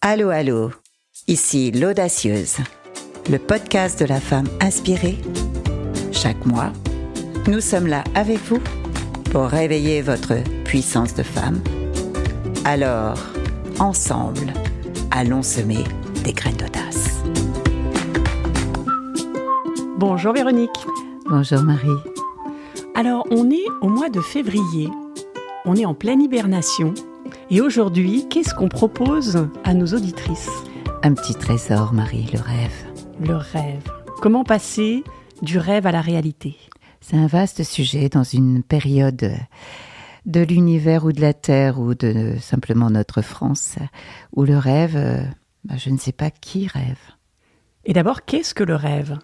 Allô, allô, ici l'Audacieuse, le podcast de la femme inspirée. Chaque mois, nous sommes là avec vous pour réveiller votre puissance de femme. Alors, ensemble, allons semer des graines d'audace. Bonjour Véronique. Bonjour Marie. Alors, on est au mois de février, on est en pleine hibernation. Et aujourd'hui, qu'est-ce qu'on propose à nos auditrices ? Un petit trésor, Marie, le rêve. Le rêve. Comment passer du rêve à la réalité ? C'est un vaste sujet dans une période de l'univers ou de la Terre ou de simplement notre France, où le rêve, je ne sais pas qui rêve. Et d'abord, qu'est-ce que le rêve ?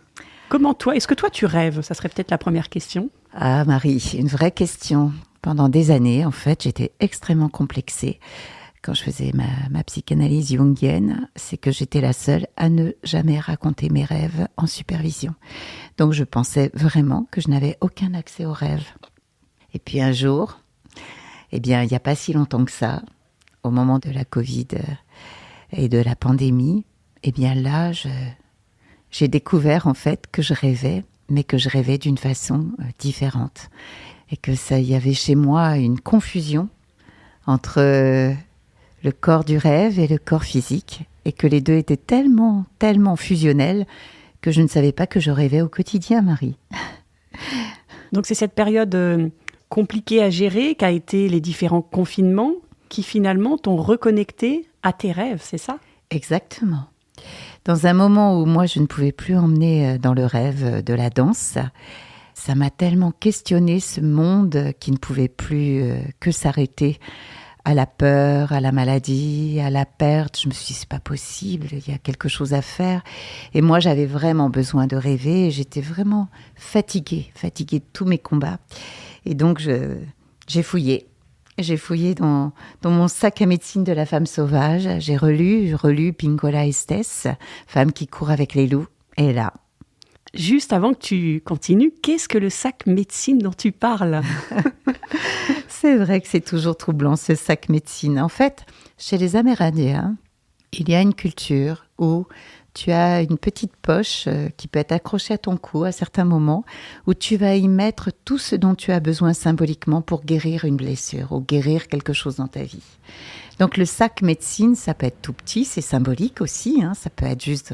Comment toi, est-ce que toi tu rêves ? Ça serait peut-être la première question. Ah Marie, une vraie question. Pendant des années, en fait, j'étais extrêmement complexée. Quand je faisais ma psychanalyse jungienne, c'est que j'étais la seule à ne jamais raconter mes rêves en supervision. Donc je pensais vraiment que je n'avais aucun accès aux rêves. Et puis un jour, il n'y a pas si longtemps que ça, au moment de la Covid et de la pandémie, là, j'ai découvert en fait que je rêvais, mais que je rêvais d'une façon différente. Et que ça y avait chez moi une confusion entre le corps du rêve et le corps physique, et que les deux étaient tellement fusionnels que je ne savais pas que je rêvais au quotidien, Marie. Donc c'est cette période compliquée à gérer qu'a été les différents confinements qui finalement t'ont reconnecté à tes rêves, c'est ça ? Exactement. Dans un moment où moi je ne pouvais plus emmener dans le rêve de la danse, ça m'a tellement questionné ce monde qui ne pouvait plus que s'arrêter à la peur, à la maladie, à la perte. Je me suis dit, c'est pas possible, il y a quelque chose à faire. Et moi, j'avais vraiment besoin de rêver et j'étais vraiment fatiguée de tous mes combats. Et donc, j'ai fouillé. J'ai fouillé dans mon sac à médecine de la femme sauvage. J'ai relu Pinkola Estés, Femme qui court avec les loups. Et là, juste avant que tu continues, qu'est-ce que le sac médecine dont tu parles ? C'est vrai que c'est toujours troublant, ce sac médecine. En fait, chez les Amérindiens, il y a une culture où tu as une petite poche qui peut être accrochée à ton cou à certains moments, où tu vas y mettre tout ce dont tu as besoin symboliquement pour guérir une blessure ou guérir quelque chose dans ta vie. Donc le sac médecine, ça peut être tout petit, c'est symbolique aussi, ça peut être juste...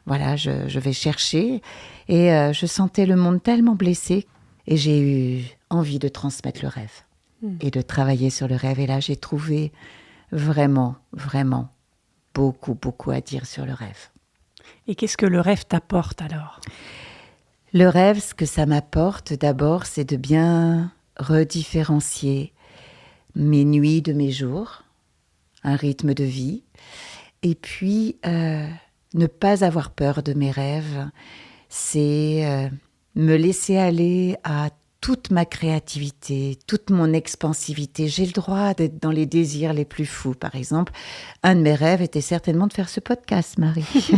je vais chercher et je sentais le monde tellement blessé et j'ai eu envie de transmettre le rêve et de travailler sur le rêve. Et là, j'ai trouvé vraiment beaucoup à dire sur le rêve. Et qu'est-ce que le rêve t'apporte alors ? Le rêve, ce que ça m'apporte d'abord, c'est de bien redifférencier mes nuits de mes jours, un rythme de vie, et puis... ne pas avoir peur de mes rêves, c'est me laisser aller à toute ma créativité, toute mon expansivité. J'ai le droit d'être dans les désirs les plus fous. Par exemple, un de mes rêves était certainement de faire ce podcast, Marie.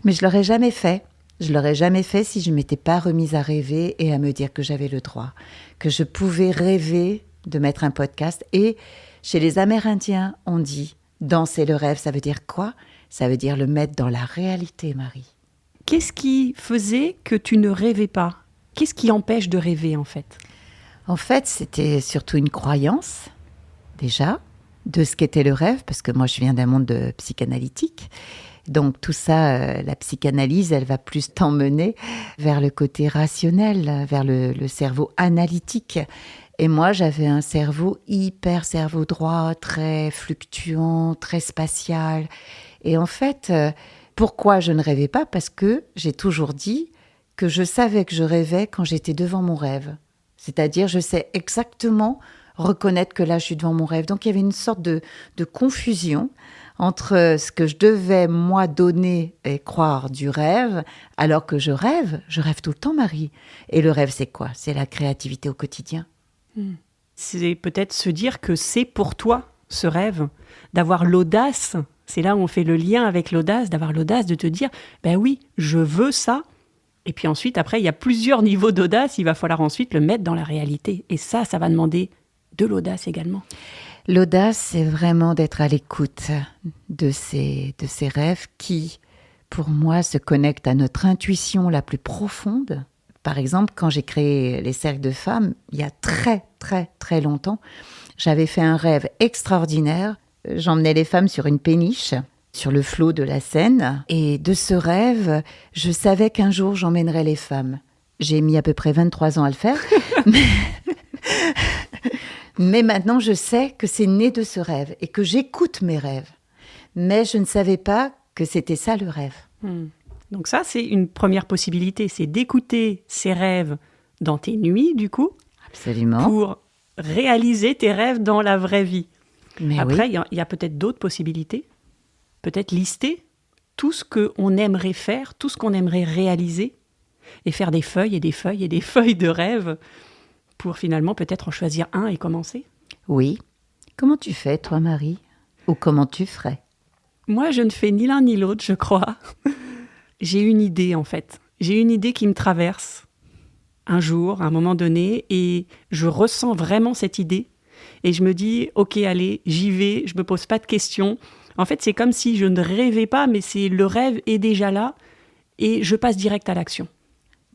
Mais je ne l'aurais jamais fait. Je ne l'aurais jamais fait si je ne m'étais pas remise à rêver et à me dire que j'avais le droit, que je pouvais rêver de mettre un podcast. Et chez les Amérindiens, on dit « danser le rêve », ça veut dire quoi ? Ça veut dire le mettre dans la réalité, Marie. Qu'est-ce qui faisait que tu ne rêvais pas ? Qu'est-ce qui empêche de rêver, en fait ? En fait, c'était surtout une croyance, déjà, de ce qu'était le rêve, parce que moi, je viens d'un monde psychanalytique. Donc, tout ça, la psychanalyse, elle va plus t'emmener vers le côté rationnel, vers le cerveau analytique. Et moi, j'avais un cerveau cerveau droit, très fluctuant, très spatial. Et en fait, pourquoi je ne rêvais pas ? Parce que j'ai toujours dit que je savais que je rêvais quand j'étais devant mon rêve. C'est-à-dire, je sais exactement reconnaître que là, je suis devant mon rêve. Donc, il y avait une sorte de confusion entre ce que je devais, moi, donner et croire du rêve, alors que je rêve tout le temps, Marie. Et le rêve, c'est quoi ? C'est la créativité au quotidien. C'est peut-être se dire que c'est pour toi, ce rêve, d'avoir l'audace. C'est là où on fait le lien avec l'audace, d'avoir l'audace de te dire « ben oui, je veux ça ». Et puis ensuite, après, il y a plusieurs niveaux d'audace. Il va falloir ensuite le mettre dans la réalité. Et ça va demander de l'audace également. L'audace, c'est vraiment d'être à l'écoute de ces rêves qui, pour moi, se connectent à notre intuition la plus profonde. Par exemple, quand j'ai créé les cercles de femmes, il y a très, très, très longtemps, j'avais fait un rêve extraordinaire. J'emmenais les femmes sur une péniche, sur le flot de la Seine. Et de ce rêve, je savais qu'un jour, j'emmènerais les femmes. J'ai mis à peu près 23 ans à le faire. Mais maintenant, je sais que c'est né de ce rêve et que j'écoute mes rêves. Mais je ne savais pas que c'était ça le rêve. Donc ça, c'est une première possibilité, c'est d'écouter ces rêves dans tes nuits, du coup. Absolument. Pour réaliser tes rêves dans la vraie vie. Mais après, oui. il y a peut-être d'autres possibilités. Peut-être lister tout ce qu'on aimerait faire, tout ce qu'on aimerait réaliser, et faire des feuilles et des feuilles et des feuilles de rêves pour finalement peut-être en choisir un et commencer. Oui. Comment tu fais, toi, Marie? Ou comment tu ferais? Moi, je ne fais ni l'un ni l'autre, je crois. J'ai une idée, en fait. J'ai une idée qui me traverse un jour, à un moment donné, et je ressens vraiment cette idée. Et je me dis, ok, allez, j'y vais, je me pose pas de questions. En fait, c'est comme si je ne rêvais pas, mais le rêve est déjà là, et je passe direct à l'action.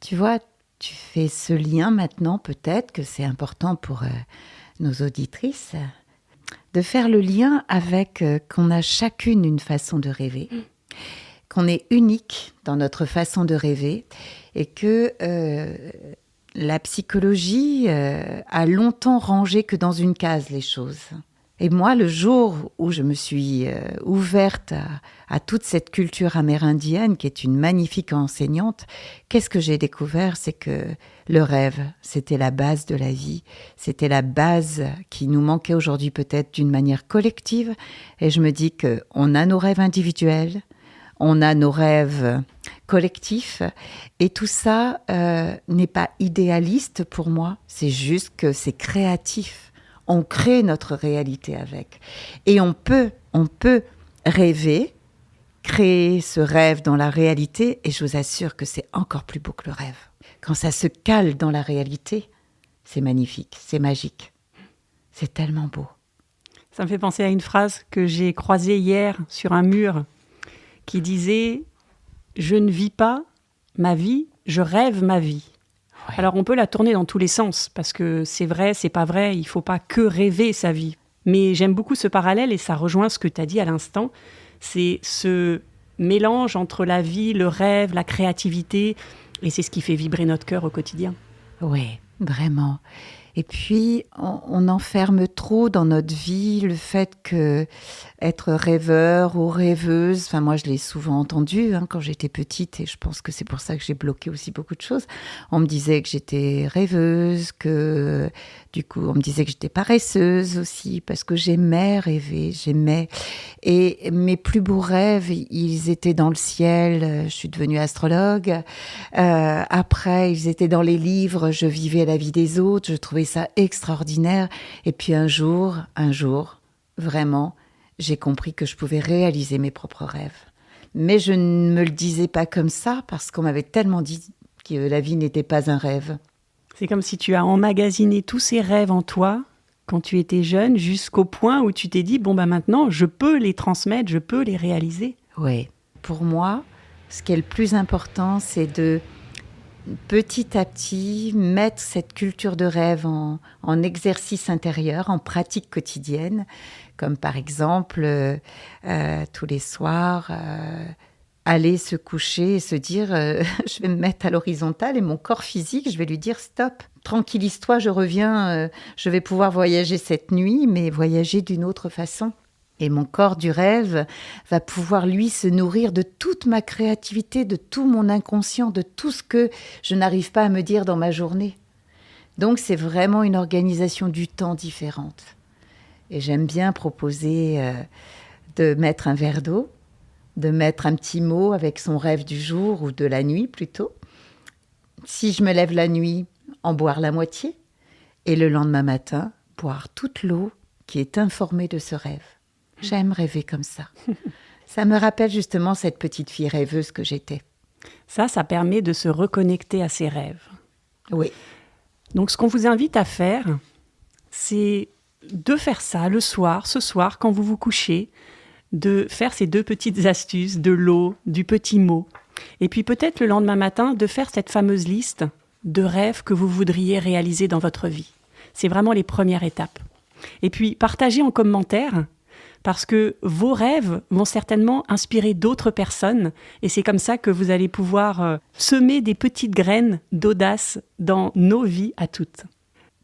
Tu vois, tu fais ce lien maintenant, peut-être que c'est important pour nos auditrices, de faire le lien avec qu'on a chacune une façon de rêver, qu'on est unique dans notre façon de rêver, et que la psychologie a longtemps rangé que dans une case les choses. Et moi, le jour où je me suis ouverte à toute cette culture amérindienne, qui est une magnifique enseignante, qu'est-ce que j'ai découvert? C'est que le rêve, c'était la base de la vie, c'était la base qui nous manquait aujourd'hui peut-être d'une manière collective. Et je me dis qu'on a nos rêves individuels, on a nos rêves collectifs, et tout ça n'est pas idéaliste pour moi, c'est juste que c'est créatif. On crée notre réalité avec. Et on peut rêver, créer ce rêve dans la réalité, et je vous assure que c'est encore plus beau que le rêve. Quand ça se cale dans la réalité, c'est magnifique, c'est magique. C'est tellement beau. Ça me fait penser à une phrase que j'ai croisée hier sur un mur qui disait « Je ne vis pas ma vie, je rêve ma vie ». Ouais. Alors on peut la tourner dans tous les sens, parce que c'est vrai, c'est pas vrai, il ne faut pas que rêver sa vie. Mais j'aime beaucoup ce parallèle, et ça rejoint ce que tu as dit à l'instant, c'est ce mélange entre la vie, le rêve, la créativité, et c'est ce qui fait vibrer notre cœur au quotidien. Oui, vraiment. Et puis, on enferme trop dans notre vie le fait que être rêveur ou rêveuse, enfin moi je l'ai souvent entendu quand j'étais petite, et je pense que c'est pour ça que j'ai bloqué aussi beaucoup de choses. On me disait que j'étais rêveuse, que du coup on me disait que j'étais paresseuse aussi, parce que j'aimais rêver, j'aimais. Et mes plus beaux rêves, ils étaient dans le ciel, je suis devenue astrologue. Après, ils étaient dans les livres, je vivais la vie des autres, je trouvais ça extraordinaire. Et puis un jour, vraiment, j'ai compris que je pouvais réaliser mes propres rêves. Mais je ne me le disais pas comme ça, parce qu'on m'avait tellement dit que la vie n'était pas un rêve. C'est comme si tu as emmagasiné tous ces rêves en toi, quand tu étais jeune, jusqu'au point où tu t'es dit, maintenant, je peux les transmettre, je peux les réaliser. Oui. Pour moi, ce qui est le plus important, c'est de petit à petit mettre cette culture de rêve en exercice intérieur, en pratique quotidienne, comme par exemple tous les soirs aller se coucher et se dire je vais me mettre à l'horizontale, et mon corps physique, je vais lui dire stop, tranquillise-toi, je reviens, je vais pouvoir voyager cette nuit, mais voyager d'une autre façon. Et mon corps du rêve va pouvoir, lui, se nourrir de toute ma créativité, de tout mon inconscient, de tout ce que je n'arrive pas à me dire dans ma journée. Donc, c'est vraiment une organisation du temps différente. Et j'aime bien proposer de mettre un verre d'eau, de mettre un petit mot avec son rêve du jour, ou de la nuit plutôt. Si je me lève la nuit, en boire la moitié, et le lendemain matin, boire toute l'eau qui est informée de ce rêve. J'aime rêver comme ça. Ça me rappelle justement cette petite fille rêveuse que j'étais. Ça permet de se reconnecter à ses rêves. Oui. Donc, ce qu'on vous invite à faire, c'est de faire ça le soir, ce soir, quand vous vous couchez, de faire ces 2 petites astuces, de l'eau, du petit mot. Et puis peut-être le lendemain matin, de faire cette fameuse liste de rêves que vous voudriez réaliser dans votre vie. C'est vraiment les premières étapes. Et puis partagez en commentaire, parce que vos rêves vont certainement inspirer d'autres personnes. Et c'est comme ça que vous allez pouvoir semer des petites graines d'audace dans nos vies à toutes.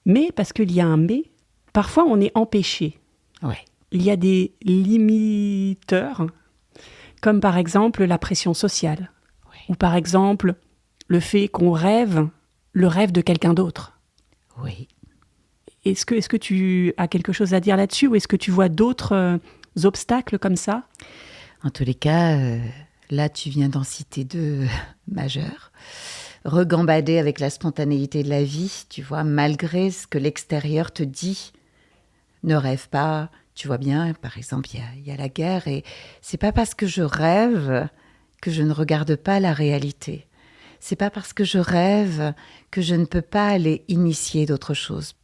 Mais, parce qu'il y a un mais, parfois on est empêché. Ouais. Il y a des limiteurs, comme par exemple la pression sociale, ou par exemple le fait qu'on rêve le rêve de quelqu'un d'autre. Oui. Est-ce que tu as quelque chose à dire là-dessus, ou est-ce que tu vois d'autres obstacles comme ça ? En tous les cas, là, tu viens d'en citer 2 majeurs. Regambader avec la spontanéité de la vie, tu vois, malgré ce que l'extérieur te dit. Ne rêve pas. Tu vois bien, par exemple, il y a la guerre, et c'est pas parce que je rêve que je ne regarde pas la réalité. C'est pas parce que je rêve que je ne peux pas aller initier d'autres choses.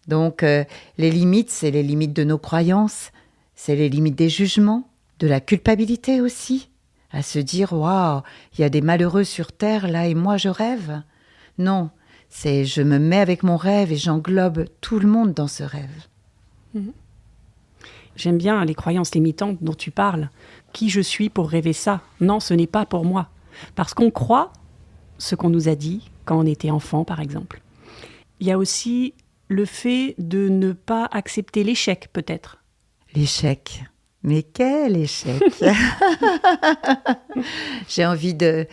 Donc, les limites, c'est les limites de nos croyances, c'est les limites des jugements, de la culpabilité aussi. À se dire, waouh, il y a des malheureux sur Terre, là, et moi, je rêve. Non, c'est je me mets avec mon rêve et j'englobe tout le monde dans ce rêve. J'aime bien les croyances limitantes dont tu parles. Qui je suis pour rêver ça ? Non, ce n'est pas pour moi. Parce qu'on croit ce qu'on nous a dit quand on était enfant, par exemple. Il y a aussi le fait de ne pas accepter l'échec, peut-être. L'échec. Mais quel échec! J'ai envie de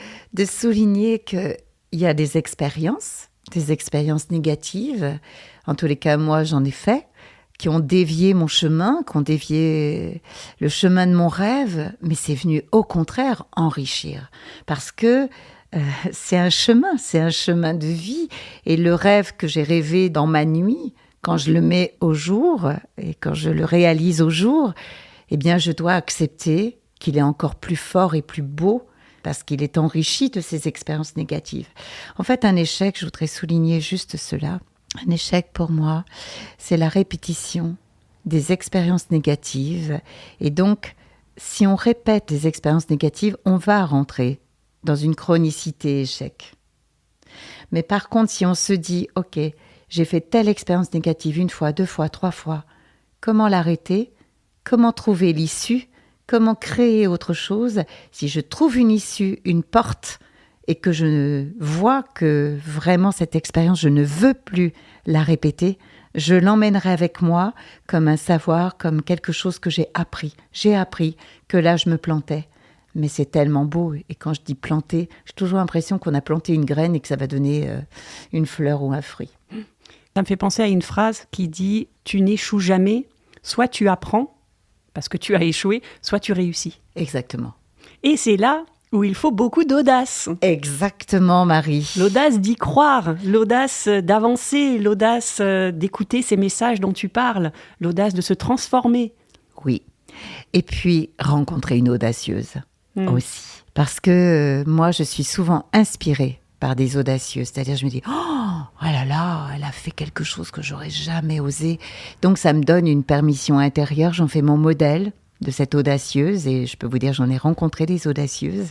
souligner qu'il y a des expériences négatives. En tous les cas, moi, j'en ai fait, qui ont dévié mon chemin, qui ont dévié le chemin de mon rêve, mais c'est venu au contraire enrichir. Parce que c'est un chemin de vie. Et le rêve que j'ai rêvé dans ma nuit, quand je le mets au jour et quand je le réalise au jour, eh bien, je dois accepter qu'il est encore plus fort et plus beau parce qu'il est enrichi de ces expériences négatives. En fait, un échec, je voudrais souligner juste cela. Un échec, pour moi, c'est la répétition des expériences négatives. Et donc, si on répète les expériences négatives, on va rentrer dans une chronicité échec. Mais par contre, si on se dit, OK, j'ai fait telle expérience négative 1 fois, 2 fois, 3 fois, comment l'arrêter ? Comment trouver l'issue ? Comment créer autre chose ? Si je trouve une issue, une porte, et que je vois que vraiment cette expérience, je ne veux plus la répéter, je l'emmènerai avec moi comme un savoir, comme quelque chose que j'ai appris. J'ai appris que là, je me plantais. Mais c'est tellement beau. Et quand je dis planter, j'ai toujours l'impression qu'on a planté une graine et que ça va donner une fleur ou un fruit. Ça me fait penser à une phrase qui dit « Tu n'échoues jamais, soit tu apprends, parce que tu as échoué, soit tu réussis. » Exactement. Et c'est là où il faut beaucoup d'audace. Exactement, Marie. L'audace d'y croire, l'audace d'avancer, l'audace d'écouter ces messages dont tu parles, l'audace de se transformer. Oui. Et puis, rencontrer une audacieuse aussi. Parce que moi, je suis souvent inspirée par des audacieuses. C'est-à-dire, je me dis, oh là là, elle a fait quelque chose que j'aurais jamais osé. Donc, ça me donne une permission intérieure. J'en fais mon modèle de cette audacieuse. Et je peux vous dire, j'en ai rencontré des audacieuses.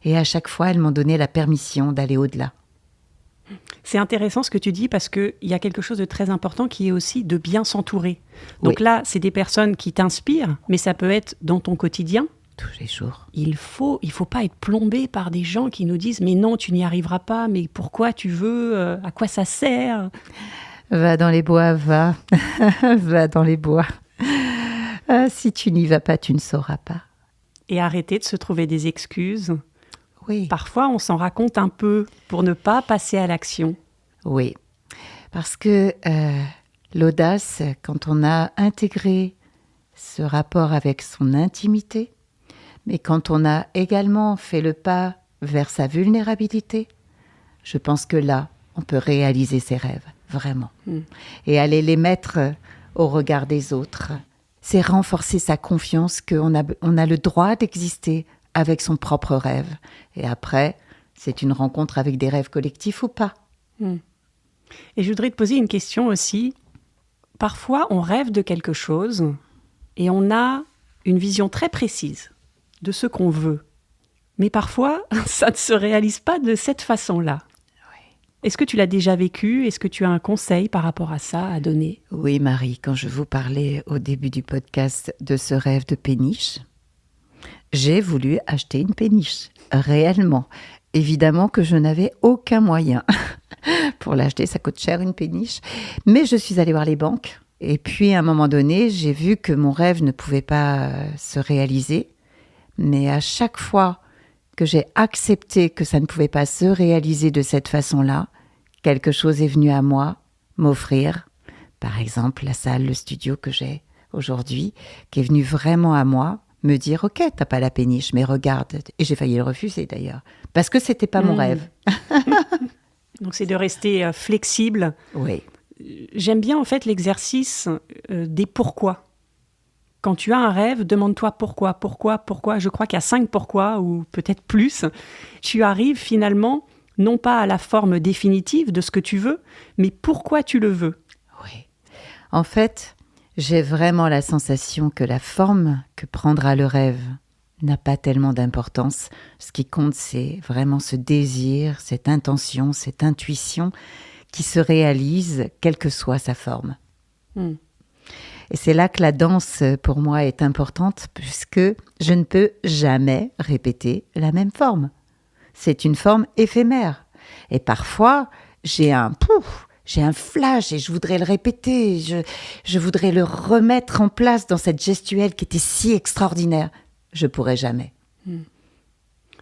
Et à chaque fois, elles m'ont donné la permission d'aller au-delà. C'est intéressant ce que tu dis parce qu'il y a quelque chose de très important qui est aussi de bien s'entourer. Donc oui. Là, c'est des personnes qui t'inspirent, mais ça peut être dans ton quotidien. Tous les jours. Il faut pas être plombé par des gens qui nous disent « Mais non, tu n'y arriveras pas, mais pourquoi tu veux à quoi ça sert ?» Va dans les bois, va. Va dans les bois. Si tu n'y vas pas, tu ne sauras pas. Et arrêter de se trouver des excuses. Oui. Parfois, on s'en raconte un peu pour ne pas passer à l'action. Oui, parce que l'audace, quand on a intégré ce rapport avec son intimité, mais quand on a également fait le pas vers sa vulnérabilité, je pense que là, on peut réaliser ses rêves, vraiment. Et aller les mettre au regard des autres, c'est renforcer sa confiance qu'on a le droit d'exister avec son propre rêve. Et après, c'est une rencontre avec des rêves collectifs ou pas. Et je voudrais te poser une question aussi. parfois on rêve de quelque chose et on a une vision très précise de ce qu'on veut. Mais parfois, ça ne se réalise pas de cette façon-là. Oui. Est-ce que tu l'as déjà vécu? Est-ce que tu as un conseil par rapport à ça à donner? Oui, Marie, quand je vous parlais au début du podcast de ce rêve de péniche, j'ai voulu acheter une péniche, réellement. Évidemment que je n'avais aucun moyen pour l'acheter, ça coûte cher une péniche. Mais je suis allée voir les banques. Et puis, à un moment donné, j'ai vu que mon rêve ne pouvait pas se réaliser. Mais à chaque fois que j'ai accepté que ça ne pouvait pas se réaliser de cette façon-là, quelque chose est venu à moi m'offrir. Par exemple, la salle, le studio que j'ai aujourd'hui, qui est venu vraiment à moi, me dire « Ok, t'as pas la péniche, mais regarde ». Et j'ai failli le refuser d'ailleurs, parce que c'était pas mon rêve. Donc c'est de rester flexible. Oui. J'aime bien en fait l'exercice des pourquoi. Quand tu as un rêve, demande-toi pourquoi. Je crois qu'il y a 5 pourquoi ou peut-être plus. Tu arrives finalement non pas à la forme définitive de ce que tu veux, mais pourquoi tu le veux. Oui. En fait, j'ai vraiment la sensation que la forme que prendra le rêve n'a pas tellement d'importance. Ce qui compte, c'est vraiment ce désir, cette intention, cette intuition qui se réalise, quelle que soit sa forme. Et c'est là que la danse, pour moi, est importante, puisque je ne peux jamais répéter la même forme. C'est une forme éphémère. Et parfois, j'ai un flash et je voudrais le répéter, je voudrais le remettre en place dans cette gestuelle qui était si extraordinaire. Je pourrais jamais.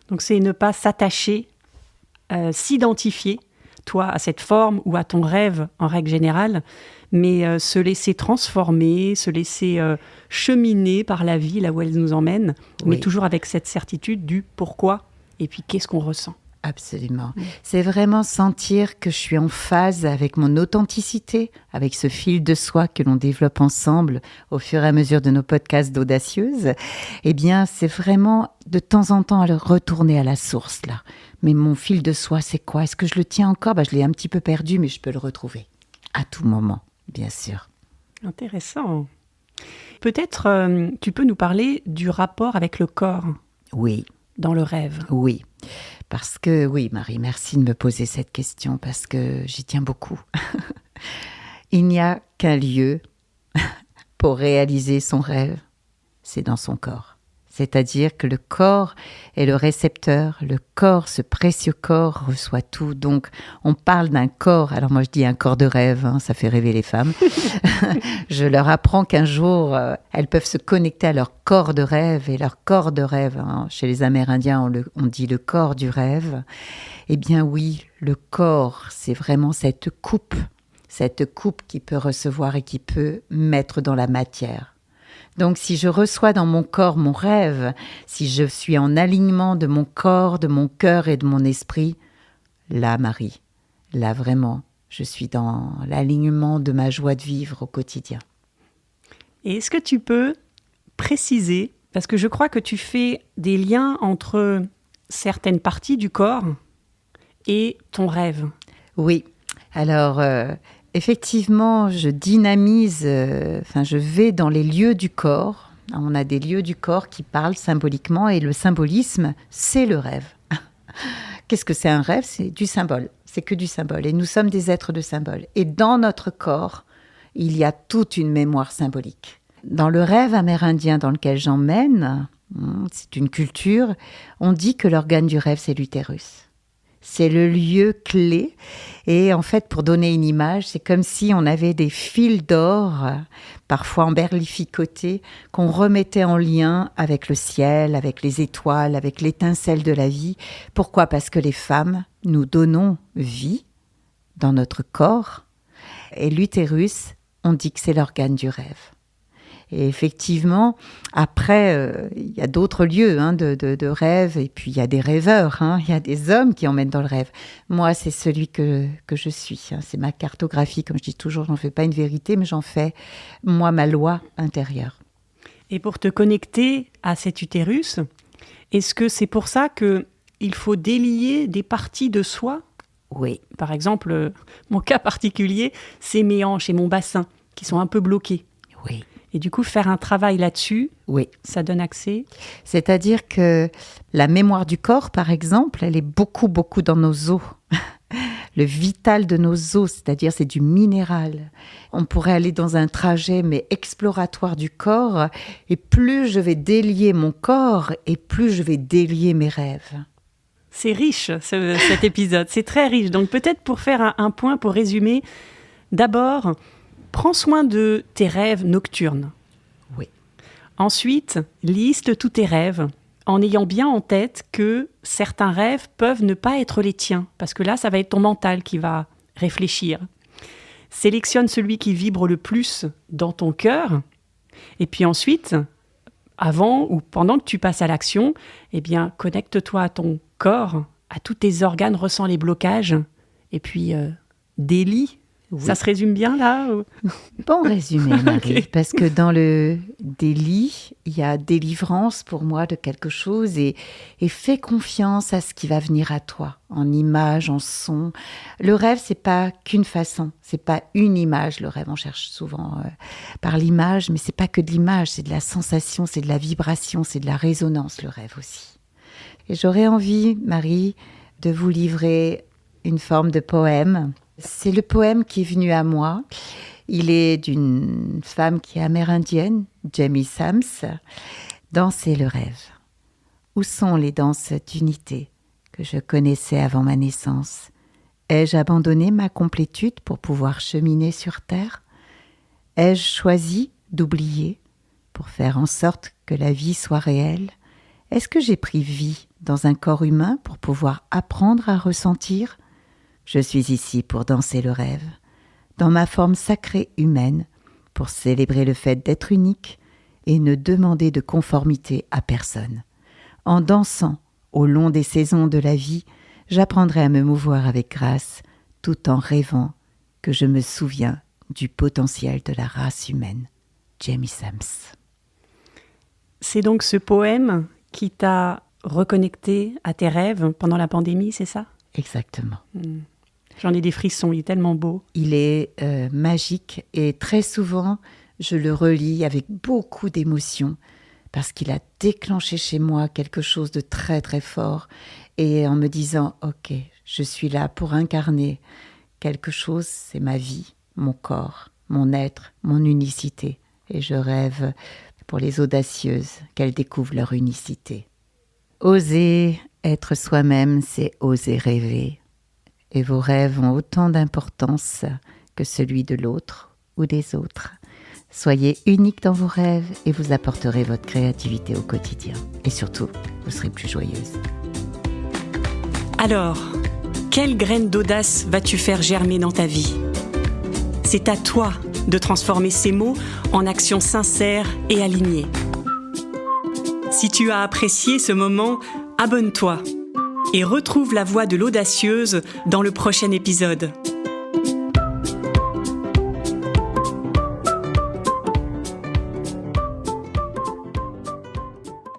Donc c'est ne pas s'attacher, s'identifier, toi, à cette forme ou à ton rêve en règle générale, mais se laisser transformer, se laisser cheminer par la vie là où elle nous emmène, mais toujours avec cette certitude du pourquoi et puis qu'est-ce qu'on ressent. Absolument. C'est vraiment sentir que je suis en phase avec mon authenticité, avec ce fil de soie que l'on développe ensemble au fur et à mesure de nos podcasts d'Audacieuse. Eh bien, c'est vraiment de temps en temps retourner à la source, là. Mais mon fil de soie, c'est quoi? Est-ce que je le tiens encore? Je l'ai un petit peu perdu, mais je peux le retrouver à tout moment, bien sûr. Intéressant. Peut-être tu peux nous parler du rapport avec le corps. Oui. Dans le rêve. Oui. Parce que, oui, Marie, merci de me poser cette question, parce que j'y tiens beaucoup. Il n'y a qu'un lieu pour réaliser son rêve, c'est dans son corps. C'est-à-dire que le corps est le récepteur, le corps, ce précieux corps, reçoit tout. Donc, on parle d'un corps, alors moi je dis un corps de rêve, hein, ça fait rêver les femmes. Je leur apprends qu'un jour, elles peuvent se connecter à leur corps de rêve, et leur corps de rêve, hein, chez les Amérindiens, on dit le corps du rêve. Eh bien oui, le corps, c'est vraiment cette coupe qui peut recevoir et qui peut mettre dans la matière. Donc, si je reçois dans mon corps mon rêve, si je suis en alignement de mon corps, de mon cœur et de mon esprit, là, Marie, là, vraiment, je suis dans l'alignement de ma joie de vivre au quotidien. Et est-ce que tu peux préciser, parce que je crois que tu fais des liens entre certaines parties du corps et ton rêve. Oui, alors... effectivement, je dynamise, je vais dans les lieux du corps. On a des lieux du corps qui parlent symboliquement et le symbolisme, c'est le rêve. Qu'est-ce que c'est un rêve? C'est du symbole, c'est que du symbole. Et nous sommes des êtres de symbole. Et dans notre corps, il y a toute une mémoire symbolique. Dans le rêve amérindien dans lequel j'emmène, c'est une culture, on dit que l'organe du rêve, c'est l'utérus. C'est le lieu clé. Et en fait, pour donner une image, c'est comme si on avait des fils d'or, parfois emberlificotés, qu'on remettait en lien avec le ciel, avec les étoiles, avec l'étincelle de la vie. Pourquoi? Parce que les femmes, nous donnons vie dans notre corps. Et l'utérus, on dit que c'est l'organe du rêve. Et effectivement, après, il y a d'autres lieux de rêve, et puis il y a des rêveurs, il y a des hommes qui emmènent dans le rêve. Moi, c'est celui que je suis, c'est ma cartographie, comme je dis toujours, j'en fais pas une vérité, mais j'en fais, moi, ma loi intérieure. Et pour te connecter à cet utérus, est-ce que c'est pour ça qu'il faut délier des parties de soi? Oui. Par exemple, mon cas particulier, c'est mes hanches et mon bassin qui sont un peu bloqués. Oui. Et du coup, faire un travail là-dessus, Oui. ça donne accès. C'est-à-dire que la mémoire du corps, par exemple, elle est beaucoup, beaucoup dans nos os. Le vital de nos os, c'est-à-dire c'est du minéral. On pourrait aller dans un trajet, mais exploratoire du corps, et plus je vais délier mon corps, et plus je vais délier mes rêves. C'est riche, cet épisode. C'est très riche. Donc peut-être pour faire un point, pour résumer, d'abord, prends soin de tes rêves nocturnes. Oui. Ensuite, liste tous tes rêves en ayant bien en tête que certains rêves peuvent ne pas être les tiens, parce que là, ça va être ton mental qui va réfléchir. Sélectionne celui qui vibre le plus dans ton cœur, et puis ensuite, avant ou pendant que tu passes à l'action, eh bien, connecte-toi à ton corps, à tous tes organes, ressens les blocages, et puis délie. Oui. Ça se résume bien là ou... Bon résumé, Marie, okay. Parce que dans le délit, il y a délivrance pour moi de quelque chose et fais confiance à ce qui va venir à toi, en image, en son. Le rêve, c'est pas qu'une façon, c'est pas une image. Le rêve, on cherche souvent par l'image, mais c'est pas que de l'image, c'est de la sensation, c'est de la vibration, c'est de la résonance, le rêve aussi. Et j'aurais envie, Marie, de vous livrer une forme de poème. C'est le poème qui est venu à moi. Il est d'une femme qui est amérindienne, Jamie Sams. Danser le rêve. Où sont les danses d'unité que je connaissais avant ma naissance? Ai-je abandonné ma complétude pour pouvoir cheminer sur terre? Ai-je choisi d'oublier pour faire en sorte que la vie soit réelle? Est-ce que j'ai pris vie dans un corps humain pour pouvoir apprendre à ressentir? Je suis ici pour danser le rêve, dans ma forme sacrée humaine, pour célébrer le fait d'être unique et ne demander de conformité à personne. En dansant au long des saisons de la vie, j'apprendrai à me mouvoir avec grâce, tout en rêvant que je me souviens du potentiel de la race humaine. Jamie Sams. C'est donc ce poème qui t'a reconnecté à tes rêves pendant la pandémie, c'est ça ? Exactement. J'en ai des frissons, il est tellement beau. Il est magique et très souvent, je le relis avec beaucoup d'émotion parce qu'il a déclenché chez moi quelque chose de très très fort et en me disant « Ok, je suis là pour incarner quelque chose, c'est ma vie, mon corps, mon être, mon unicité. » Et je rêve pour les audacieuses qu'elles découvrent leur unicité. Oser être soi-même, c'est oser rêver. Et vos rêves ont autant d'importance que celui de l'autre ou des autres. Soyez unique dans vos rêves et vous apporterez votre créativité au quotidien. Et surtout, vous serez plus joyeuse. Alors, quelle graine d'audace vas-tu faire germer dans ta vie ? C'est à toi de transformer ces mots en actions sincères et alignées. Si tu as apprécié ce moment, abonne-toi et retrouve la voix de l'audacieuse dans le prochain épisode.